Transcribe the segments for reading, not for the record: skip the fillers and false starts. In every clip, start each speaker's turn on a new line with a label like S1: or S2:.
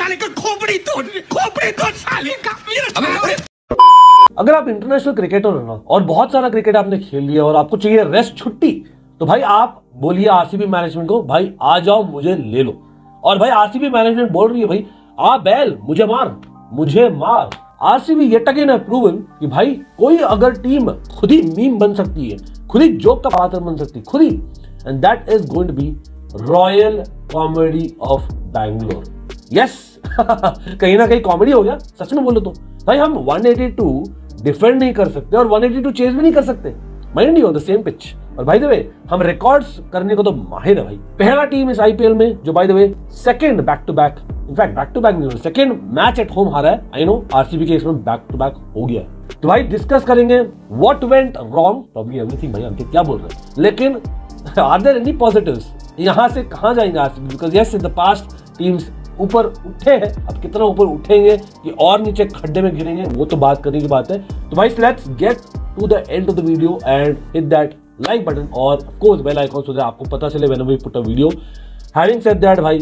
S1: साले का खोपड़ी तोड़ साले का।
S2: अगर आप इंटरनेशनल क्रिकेटर हो ना और बहुत सारा क्रिकेट आपने खेल लिया और आपको चाहिए रेस्ट छुट्टी, तो भाई आप बोलिए आरसीबी मैनेजमेंट को, भाई आ जाओ मुझे ले लो। और भाई आरसीबी मैनेजमेंट बोल रही है भाई आ बैल मुझे मार। RCB yet again have proven कि भाई कोई अगर टीम खुद ही मीम बन सकती है, खुद ही जोक का पात्र बन सकती है, खुद ही, and that is going to be royal comedy of Bangalore. Yes कहीं ना कहीं कॉमेडी हो गया सच में बोलो तो। भाई हम 182 डिफेंड नहीं कर सकते और 182 चेज भी नहीं कर सकते, mind you, on the same pitch. और भाई द वे हम रिकॉर्ड्स करने को तो माहिर है भाई। पहला टीम इस आईपीएल में जो by the way second back to back, in fact back to back नहीं, सेकंड मैच एट होम हारा है। आई नो आरसीबी के इसमें बैक टू बैक हो गया है। तो भाई डिस्कस करेंगे what went wrong, probably everything. भाई अंकित क्या बोल रहे हैं, लेकिन आर देयर एनी पॉजिटिव्स? यहां से कहां जाएंगे RCB? Because yes in the past teams ऊपर उठे हैं, अब कितना ऊपर उठेंगे कि और नीचे खड्डे में गिरेंगे वो तो बात करने की बात है। तो भाई let's get to the end of the video and hit that like button और of course bell icon so that आपको पता चले whenever we put a video. Having said that भाई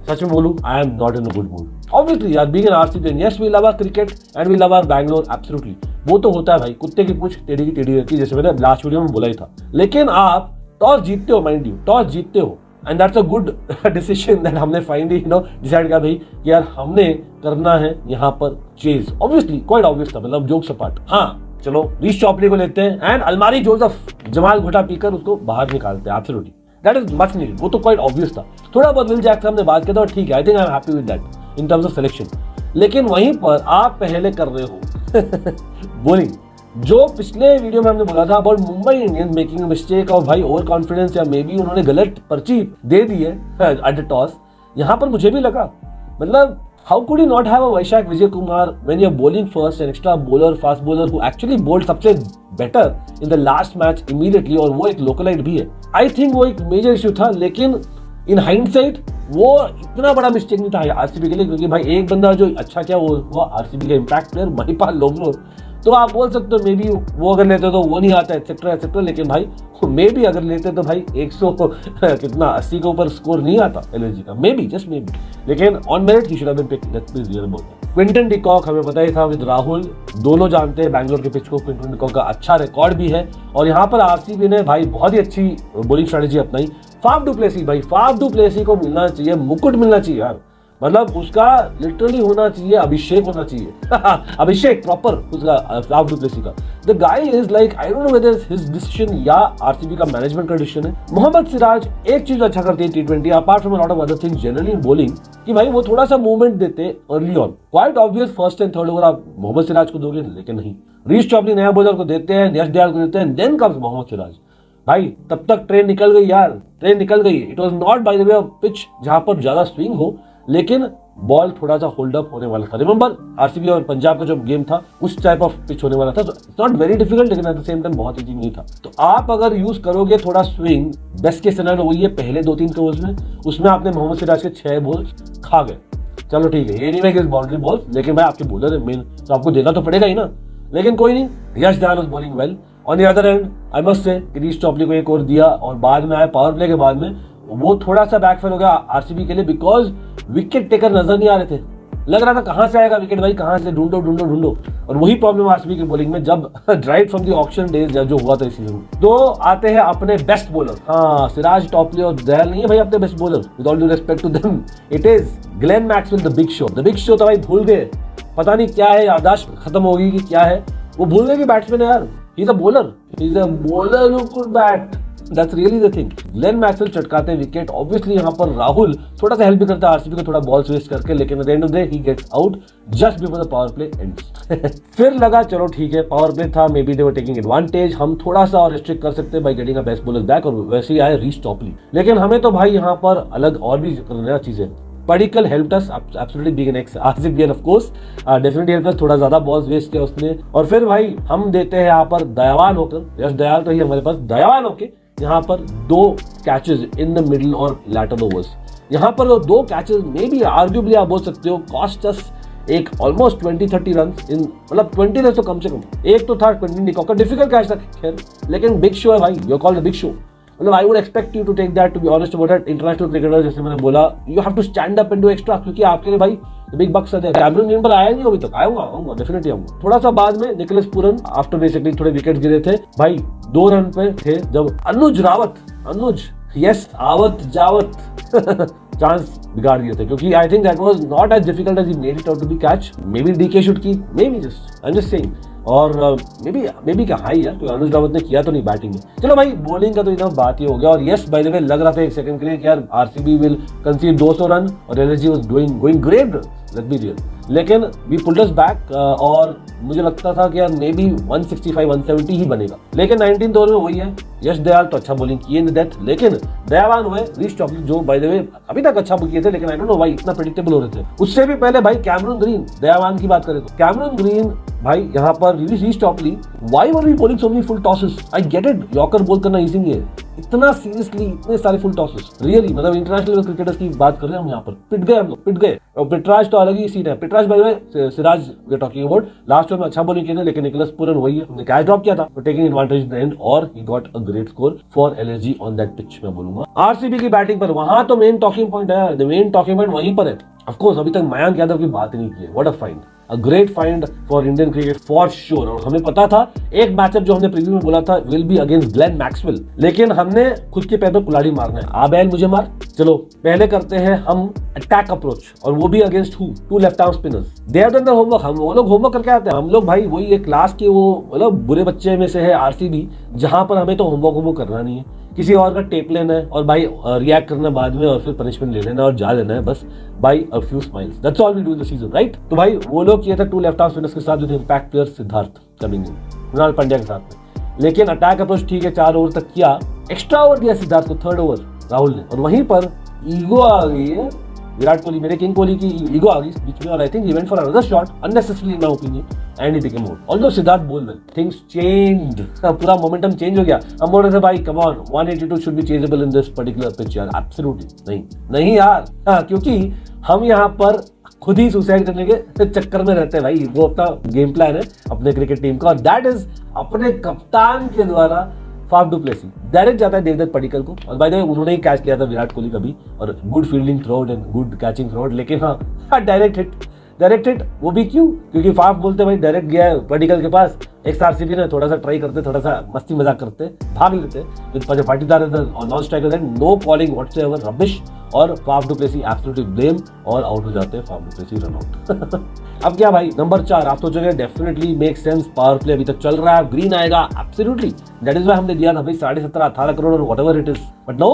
S2: सच में बोलूं I am not in a good mood obviously यार, being an RCB fan. Yes we love our cricket and we love our Bangalore absolutely, वो तो होता है भाई, कुत्ते की पूंछ टेढ़ी की टेढ़ी रहती है, जैसे मैंने लास्ट वीडियो में बोला ही था। लेकिन आप टॉस जीतते हो, माइंड यू, टॉस जीतते हो and that's a good decision that हमने फाइनली डिसाइड किया भाई कि यार हमने करना है यहाँ पर चेज। ऑब्वियसली क्वाइट ऑब्वियस था, मतलब जोक सपाट। हाँ चलो रीश चॉपली को लेते हैं एंड अलमारी जोसेफ जमाल घोटा पीकर उसको बाहर निकालते हैं, absolutely that is much needed, वो तो क्वाइट ऑब्वियस था। थोड़ा बहुत विल जैक से हमने बात किया था, ठीक है, I think I am happy with that in terms of selection. लेकिन वहीं पर आप पहले कर रहे हो बॉलिंग, जो पिछले वीडियो में हमने बोला था about Mumbai Indians making a mistake और भाई ओवर कॉन्फिडेंस या मे बी उन्होंने गलत पर्ची दे दी है एट द टॉस। यहाँ पर मुझे भी लगा, मतलब how could you not have a Vyshak Vijay Kumar when you are bowling first an extra bowler, fast bowler who actually bowled सबसे better in the last match immediately, और वो एक लोकलाइट भी है। आई थिंक वो एक मेजर इश्यू था, लेकिन इन हाइंडसाइट वो इतना बड़ा मिस्टेक नहीं था आरसीबी के लिए, क्योंकि भाई एक बंदा जो अच्छा किया वो हुआ आरसीबी का इम्पैक्ट प्लेयर महिपाल लोमरोर। तो आप बोल सकते हो मे बी वो अगर लेते तो वो नहीं आता एक्सेट्रा एक्सेट्रा, लेकिन भाई मे बी अगर लेते तो भाई 100 कितना 80 के ऊपर स्कोर नहीं आता एलएसजी का, maybe just maybe. लेकिन on merit he should have been picked, let's be real about that. Quinton de Kock हमें पता ही था विद राहुल, दोनों जानते हैं बैंगलोर के पिच को, क्विंटन डिकॉक का अच्छा रिकॉर्ड भी है और यहाँ पर आरसीबी ने भाई बहुत ही अच्छी बॉलिंग स्ट्रेटेजी अपनाई। फाफ डुप्लेसी, भाई फाफ डुप्लेसी को मिलना चाहिए, मुकुट मिलना चाहिए यार, मतलब उसका लिटरली होना चाहिए अभिषेक होना चाहिए अभिषेक प्रॉपर उसका फाफ डुप्लेसी का। The guy is like I don't know whether his decision या आरसीबी का मैनेजमेंट का डिसीजन है। मोहम्मद सिराज एक चीज अच्छा करते हैं T20 apart from a lot of other things generally in bowling, कि भाई वो थोड़ा सा मूवमेंट देते early on, quite obvious first and third over आप मोहम्मद सिराज को दोगे, लेकिन नहीं, रीश चॉपली नया बॉलर को देते हैं, यश दयाल को देते हैं, देन कम्स मोहम्मद सिराज। भाई तब तक ट्रेन निकल गई यार, ट्रेन निकल गई। It was not bye the way of pitch जहां पर ज्यादा स्विंग हो, लेकिन बॉल थोड़ा सा होल्ड अप होने वाला था। रिमेंबर आरसीबी और पंजाब का जो गेम था उस टाइप ऑफ पिच होने वाला था, तो इट्स नॉट वेरी डिफिकल्ट, लेकिन एट द सेम टाइम बहुत इजी नहीं था। तो आप अगर यूज करोगे थोड़ा स्विंग, बेस्ट के सिनेरियो वही है पहले 2-3 ओवर्स में, उसमें आपने मोहम्मद सिराज के 6 बॉल खा गए, चलो ठीक है, ये नहीं है बाउंड्री बॉल, लेकिन भाई आपके बॉलर है मेन, तो आपको देना तो पड़ेगा ही ना। लेकिन कोई नहीं, Yash Dayal was bowling well. On the other end I must say Reece चॉपली को एक और दिया और बाद में आया पावर प्ले के बाद में वो थोड़ा सा बैकफेल हो गया आरसीबी के लिए, बिकॉज विकेट टेकर नजर नहीं आ रहे थे। लग रहा था कहां से आएगा विकेट भाई, कहां से ढूंढो, और वही प्रॉब्लम आरसीबी की बॉलिंग में जब right from the auction days जो हुआ था इस सीजन में। तो आते हैं अपने बेस्ट बॉलर, हाँ सिराज टॉपली और दयाल नहीं है भाई अपने best bowler, with all due respect to them, it is Glenn Maxwell the big show. The big show तो भाई भूल गए, पता नहीं क्या है, याददाश्त खत्म होगी कि क्या है, वो भूल गए कि बैट्समैन है यार, he is a bowler who could bat, that's really the thing. Glenn Maxwell चटकाते हैं विकेट, ऑब्वियसली यहाँ पर राहुल थोड़ा सा हेल्प भी करता है आरसीबी को थोड़ा बॉल्स वेस्ट करके, लेकिन at the end of the day he gets out just before the power play ends. फिर लगा चलो ठीक है पावर प्ले था, maybe they were taking advantage, हम थोड़ा सा और रिस्ट्रिक्ट कर सकते हैं by getting a best bowler back, और वैसे ही आए रीश टॉपली। लेकिन हमें तो भाई यहाँ पर अलग और भी करना चीजें। Padikkal helped us absolutely being an ex RCB of course definitely helped us, थोड़ा ज्यादा बॉल्स वेस्ट किया उसने। और फिर भाई हम देते हैं यहाँ पर दयावान होकर, यश दयाल तो ही हमारे पास, दयावान होकर यहाँ पर 2 कैचेस इन द मिडिल और लैटर ओवर्स। यहाँ पर वो 2 कैचेस में भी आर्ग्यूबली आप बोल सकते हो कॉस्ट अस एक ऑलमोस्ट 20-30 रन इन, मतलब 20 रन तो कम से कम। एक तो था क्विंटन डिकॉक का डिफिकल्ट कैच था खैर, लेकिन बिग शो है भाई, you call the big show. मतलब I would expect you to take that, to be honest about that. International cricketer जैसे मैंने बोला, you have to stand up and do extra, क्योंकि आपके लिए भाई बिग बक्स है। कैमरून ग्रीन पर आया नहीं अभी तक, आऊंगा डेफिनेटली आऊंगा। थोड़ा सा बाद में निकोलस पूरन आफ्टर बेसिकली थोड़े विकेट गिरे थे भाई, 2 रन पे थे जब अनुज यस आवत जावत चांस बिगाड़ दिए थे, क्योंकि I think that was not as difficult as he made it out to be catch. Maybe DK should keep, maybe just I am just saying. और मे बी क्या high यार, तो अनुज रावत ने किया तो नहीं बैटिंग में। चलो भाई बॉलिंग का तो एकदम बात ही हो गया। और यस बाय द वे लग रहा था एक सेकंड के लिए कि यार आरसीबी विल कंसीड 200 रन और LSG was going great, let's be real. लेकिन वी पुल्ड अस बैक और मुझे लगता था कि यार मे बी 165-170 ही बनेगा। लेकिन 19th ओवर में वही है, यश दयाल तो अच्छा बॉलिंग किए इन डेथ, लेकिन दयावान हुए रीच चॉकलेट जो बाय द वे अभी तक अच्छा किए थे, लेकिन आई डोंट नो भाई इतना प्रेडिक्टेबल हो रहे थे। उससे भी पहले भाई कैमरून ग्रीन, दयावान की बात करें तो कैमरून ग्रीन भाई यहाँ पर Reece Topley, why were we bowling so many full tosses? I get it, yorker ball करना इजी नहीं है, इतना सीरियसली इतने सारे फुल टॉसेस रियली, मतलब इंटरनेशनल क्रिकेटर्स की बात कर रहे हैं हम यहाँ पर, पिट गए। और पिटराज तो अलग ही सीन है। पिटराज by the way Siraj we talking about, last over में अच्छा बॉलिंग किया था, लेकिन निकोलस पूरन वही है, हमने कैच ड्रॉप किया था तो taking advantage in the end और he got a great score for LSG on that pitch. मैं बोलूंगा आरसीबी की बैटिंग पर वहां तो मेन टॉकिंग पॉइंट है, द मेन टॉकिंग पॉइंट वहीं पर है। ऑफ कोर्स अभी तक मयंक यादव की बात ही नहीं की है, what a find, a great find for Indian cricket for sure. और हमें पता था एक मैचअप जो हमने प्रीव्यू में बोला था will be against Glenn Maxwell, लेकिन हमने खुद के पैर पर कुल्हाड़ी मारना है। आ बैल मुझे मार, चलो पहले करते हैं हम अटैक अप्रोच, और वो भी against who, 2 left arm spinners. They have done the homework, हम वो लोग होमवर्क करके आते हैं। हम लोग भाई वही एक क्लास के वो मतलब बुरे बच्चे में से है आरसीबी, जहां पर हमें तो होमवर्क करना नहीं है, किसी और का टेप लेना है और भाई रिएक्ट करना बाद में और फिर पनिशमेंट ले लेना और जा लेना है बस by a few smiles, that's all we do in the season, right. तो भाई वो लोग किए थे 2 लेफ्ट आर्म स्पिनर्स के साथ जो थे impact player Siddharth coming in, Krunal Pandya के साथ में। लेकिन अटैक अप्रोच ठीक है 4 ओवर तक किया, एक्स्ट्रा ओवर दिया सिद्धार्थ को 3rd ओवर राहुल ने, और वहीं पर ईगो आ गई है विराट कोहली, मेरे किंग कोहली की ईगो आ गई बीच में, और I think he went for another shot unnecessarily in my opinion and he became out. Although Siddharth बोल वेल, थिंग्स चेंज्ड, पूरा मोमेंटम चेंज हो गया। हम बोल रहे थे भाई come on 182 should be changeable in this particular pitch यार, एब्सोल्युटली नहीं यार। क्योंकि हम यहाँ पर खुद ही सुसाइड करने के चक्कर में रहते हैं भाई। वो अपना गेम प्लान है अपने क्रिकेट टीम का, और दैट इज अपने कप्तान के द्वारा फाफ डू प्लेसी डायरेक्ट जाता है देवदत्त पडिक्कल को, और बाय द वे उन्होंने ही कैच किया था विराट कोहली का भी, और good fielding throughout and good catching throughout, लेकिन हाँ डायरेक्ट हिट वो भी क्यों? क्योंकि फाफ बोलते भाई डायरेक्ट गया है पडिक्कल के पास, एक आरसीबी ने थोड़ा सा ट्राई करते, थोड़ा सा मस्ती मजाक करते, भाग लेते विद पाटीदार और non striker then no calling whatsoever, rubbish, और Faf du Plessis absolutely blame, और आउट हो जाते हैं Faf du Plessis, run out. अब क्या भाई नंबर 4, आप सोचोगे definitely make sense, power play अभी तक चल रहा है, ग्रीन आएगा एब्सोल्युटली, दैट इज व्हाई हमने दिया था भाई 17.5-18 करोड़ और whatever it is, but no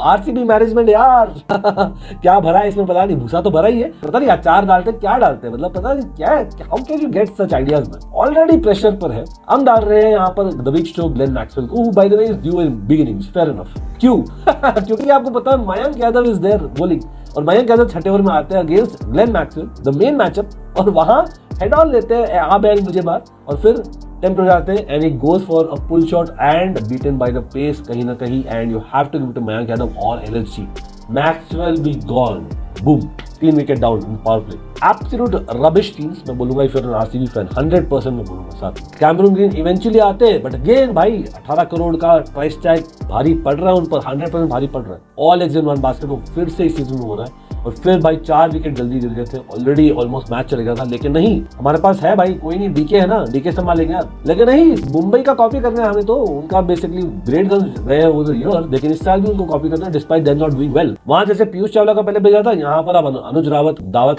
S2: RCB management यार क्या भरा है इसमें पता नहीं, भूसा तो भरा ही है, पता नहीं अचार डालते क्या डालते, मतलब पता नहीं क्या, how can you get such ideas में। ऑलरेडी प्रेशर पर है, हम डाल रहे हैं यहाँ पर the big show Glenn Maxwell को, by the way is due in beginning, fair enough. क्यों? क्योंकि आपको पता है Mayank Yadav is there bowling, और मयंक यादव 6ठे ओवर में आते हैं against Glenn Maxwell the main matchup, और वहां हेड ऑन लेते हैं आ बैल मुझे बात, और फिर टेम्प्ट हो जाते हैं and he goes for a pull shot and beaten by the pace कहीं ना कहीं, and you have to give to Mayank Yadav और LSG, Maxwell be gone, boom, 3 wicket down in power play, absolute rubbish scenes. मैं बोलूंगा if you are an RCB fan 100% मैं बोलूंगा साथ। Cameron Green eventually आते हैं, बट अगेन भाई 18 करोड़ का प्राइस टैग भारी पड़ रहा है उन पर, 100% भारी पड़ रहा है। All eggs in one basket वो फिर से इस सीजन में हो रहा है, और फिर भाई 4 विकेट जल्दी गिर गए थे, ऑलरेडी ऑलमोस्ट मैच चले गया था, लेकिन नहीं, हमारे पास है भाई, कोई नहीं, डीके है ना, डीके संभालेंगे यार, लेकिन नहीं, मुंबई का कॉपी करना है हमें, तो उनका बेसिकली ग्रेट गन्स रहे वो ईयर, लेकिन इस साल भी उनको कॉपी करना है despite them not doing well. वहां जैसे पीयूष चावला का पहले भेजा था, यहाँ पर अब अनुज रावत दावत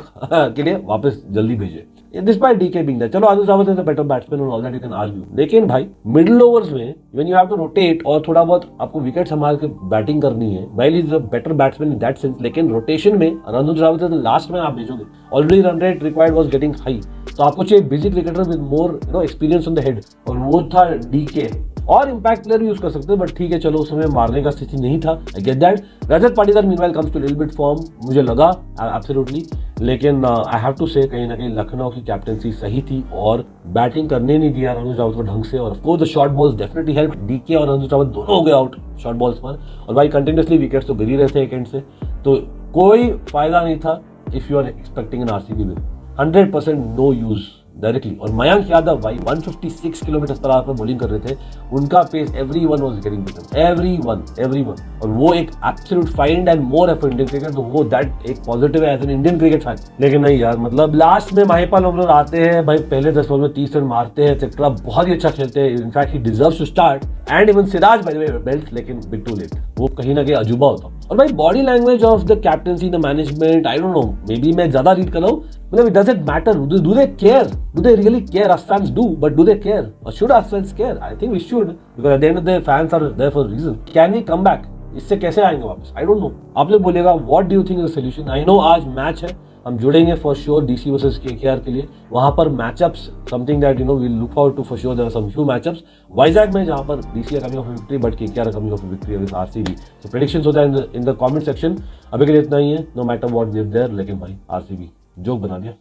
S2: के लिए वापस जल्दी भेजे, डिस्पाइट डीके बीइंग दैट। चलो Anuj Rawat is a better batsman और all that you can argue, लेकिन भाई मिडिल ओवर्स में when you have to rotate और थोड़ा बहुत आपको विकेट संभाल के बैटिंग करनी है, well is a better batsman in that sense, लेकिन रोटेशन में अनुज रावत लास्ट में आप भेजोगे, already run rate required was getting high, तो आपको चाहिए busy cricketer with more experience on the head, और वो था डीके, और इंपैक्ट प्लेयर यूज कर सकते हैं, बट ठीक है चलो उस समय मारने का स्थिति नहीं था, I get that. Rajat Patidar meanwhile comes to little bit form, मुझे लगा एब्सोल्युटली, लेकिन आई हैव टू से कहीं ना कहीं लखनऊ की कैप्टनसी सही थी, और बैटिंग करने नहीं दिया अनुज रावत को ढंग से, और of course the short balls definitely help, DK और अनुज रावत दोनों हो गए आउट शॉर्ट बॉल्स पर, और भाई कंटिन्यूअसली विकेट्स तो गिर ही रहे थे एक एंड से, तो कोई फायदा नहीं था if you are expecting an RCB win, 100% no use directly. और मयंक यादव भाई 156 किलोमीटर पर आवर पर बॉलिंग कर रहे थे, उनका pace everyone was getting beaten, everyone. और वो एक absolute find and more of Indian cricket, तो वो दैट एक पॉजिटिव है as an Indian cricket fan. लेकिन नहीं यार, मतलब लास्ट में महिपाल ओमलर आते हैं भाई, पहले 10 बॉल में 30 रन मारते हैं, एक्सेट्रा, बहुत ही अच्छा खेलते हैं। In fact he deserves to start and even Siraj by the way belt, लेकिन बिट टू लेट, वो कहीं ना कहीं अजूबा होता। और भाई body language of the captaincy, the management, I don't know, maybe मैं ज्यादा रीड कर रहा हूँ, मतलब it doesn't matter, do they care, do they really care? us fans do, but do they care, or should us fans care? I think we should, because at the end of the day fans are there for a reason. Can we come back? इससे कैसे आएंगे वापस? I don't know. आप लोग बोलिएगा, what do you think is the solution? I know आज match है, हम जुड़ेंगे for sure DC versus KKR के लिए, वहां पर matchups something that you know we'll look forward to for sure. There are some few matchups. Vizag में जहां पर DC are coming off a victory, but KKR are coming off a victory against RCB. So predictions होता है in the comment section. अभी के लिए इतना ही है, no matter what we are there, लेकिन भाई RCB जोक बना दिया।